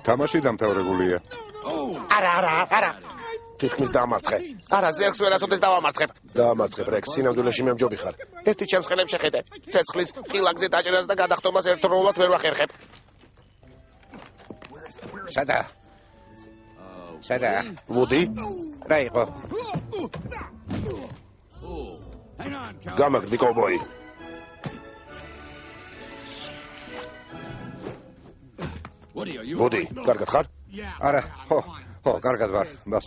თამაში დამთავრებულია. არა. თითქმის დაამარცხე. არა, ზექს ვერასოდეს დავამარცხებ. დაამარცხებ, რეკს, სინამდვილეში მე მჯობი ხარ. ერთი ჩემს ხელებს შეხედე. ცეცხლის ხილაკზე დაჭერას და გადახტომას ერთდროულად ვერ ვახერხებ. სადა? ვუდი? რა იყო? გამაგდი კოვბოი. ვუდი, კარგად ხარ? არა, ხო, კარგად ვარ, ბას.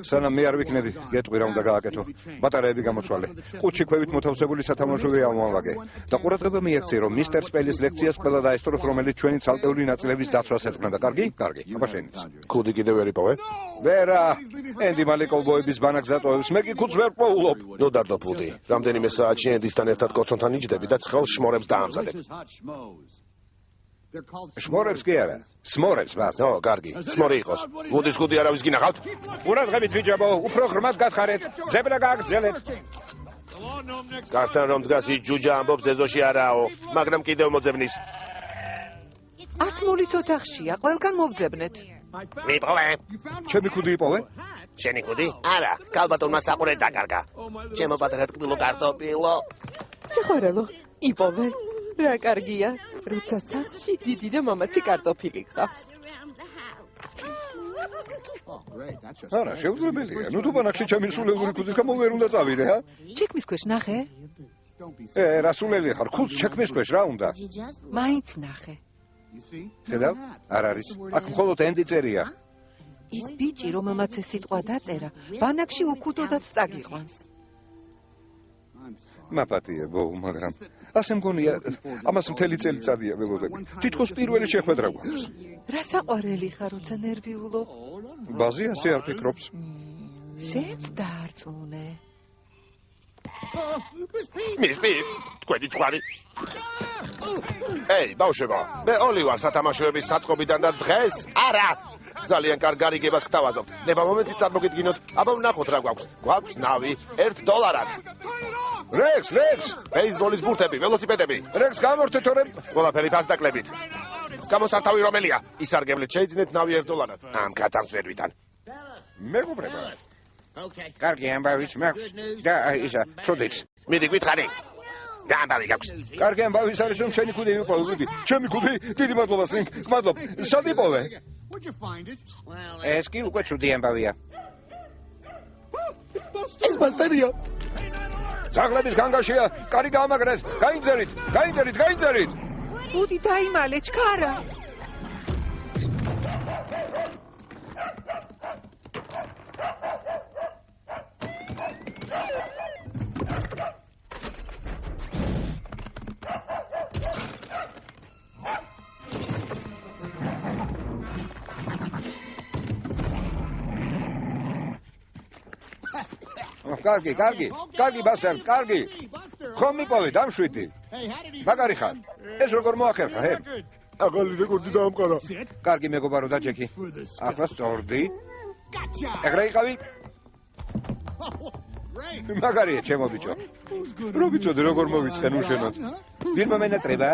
სანამ მე არ ვიქნები, გეტყვი რა უნდა გააკეთო. ბატარეები გამოცვალე. ყუთში ქვევით მოთავსებული სათამაშოები ამოვაგე. და ყურადღება მიაქცე, რომ მისტერ სპელის ლექციას ყველა დაესწროს, რომელიც ჩვენი ცალკეული ნაწილების დაცვას ეძღვნება. კარგი? აბა შენიც. ქუდი კიდევ ვერ იპოვე? ვერა, ენდი მალე კოვბოების ბანაკს დატოვებს, მე კი ქუდს ვერ პოულობ. ნუ დარდო ფუდი. რამდენიმე საათში ენდისთან ერთად კოცონთან იჯდები და ცხელ შმორებს დაამზადებ. შმორებს კი არა, სმორებს ბას. ო, კარგი, სმორი იყოს. ვუდის ქუდი არავის გინახავთ? ყურადღებით ვიჯაბო, უფრო ღრმად გათხარეთ, ძებნა გააგრძელეთ. კართან რომ დგას ის ჯუჯა ამბობს ეზოში არაო, მაგრამ კიდევ მოძებნის. აცმულის ოთახშია, ყველგან მოვძებნეთ. მიპოვე. ჩემი ქუდი იპოვე? შენი ქუდი? არა, კალბატონმა საყურე დაკარგა. ჩემო პატარა ტკბილო კარტოფილო. სიყვარულო, იპოვე. რა კარგია, როცა სახლში დიდი და მამაცი კარტოფილი გყავს. არა, შეუძლებელია. ნუ თუ ბანაკში ჩემი სულელური ქუდის გამო ვერ უნდა წავიდე, ჰა? ჩექმის ქვეშ ნახე? რა სულელი ხარ, ხუთს ჩექმის ქვეშ რა უნდა? მაინც ნახე. ხედავ? არ არის. აქ მხოლოდ ენდი წერია. ის ბიჭი, რომელმაც ეს სიტყვა დაწერა, ბანაკში უკუდოდაც წაგიყვანს. მაპატია, ბოუ, მაგრამ ასე მგონია, ამას მთელი წელიწადია ველოდები. თითქოს პირველი შეხვედრა გვაქვს. რა საყვარელი ხარ, როცა ნერვიულობ? ბაზი ასე არ ფიქრობს. შენც დაარწმუნე. მის, თქვენი წვარი. ეი, ბავშვებო, მე ოლივარ სათამაშოების საწყობიდან და დღეს არა. ძალიან კარგ გარიგებას გთავაზობთ. ნება მომენტით წარმოგიდგინოთ, აბა ვნახოთ რა გვაქვს. გვაქვს ნავი $1. რექს, ბეისბოლის ბურთები, ველოსიპედები. რექს გამორთე თორემ. ყველაფერი ფასდაკლებით. გამოსართავი რომელია? ისარგებლეთ შეიძინეთ ნავი $1. ამ კატამსვერვიდან. მეგობრებო. კარგი ამბავიც მაქვს და ისა, ცოდით. მიდი გითხარი. რა ამბავი გაქვს? კარგი ამბავის არის რომ შენი ქუდი იპოვე, ვიდი. ჩემი ქუდი, დიდი მადლობა სლინგ, მადლობ. სად იპოვე? ეს კი უკვე ცუდი ამბავია. ეს ბასტერია. ძაღლების განგაშია, კარი გაამაგრეთ, გაინძერით. ბუდი დაიმალე, ჩქარა. კარგი ბასტერ, კარგი. ხომ მიპოვე დამშვიდი. მაგარი ხარ. ეს როგორ მოახერხა, ჰე? აღალი რეკორდი დაამყარა. კარგი მეგობარო და ჯექი. ახლა სწორდი. ეგრე იყავი? მაგარია, ჩემო ბიჭო. რო ვიცოდი როგორ მოვიწყენ უშენოდ. ვინ მომენატრება?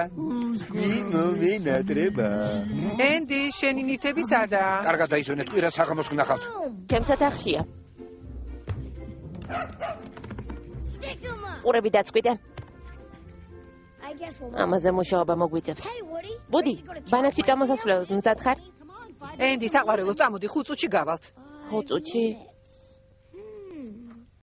ენდი, შენი ნივთები სადაა? კარგად დაისვენეთ, კვირა საღამოს გნახავთ. ჩემს ოთახშია. ყურები დაწყვიტე. ამაზე მუშაობა მოგვიწევს. ბუდი, ბანაკში წამოსასვლელად მზად ხარ? ენდი, საყვარელო, წამოდი 5 წუთში გავალთ. 5 წუთში?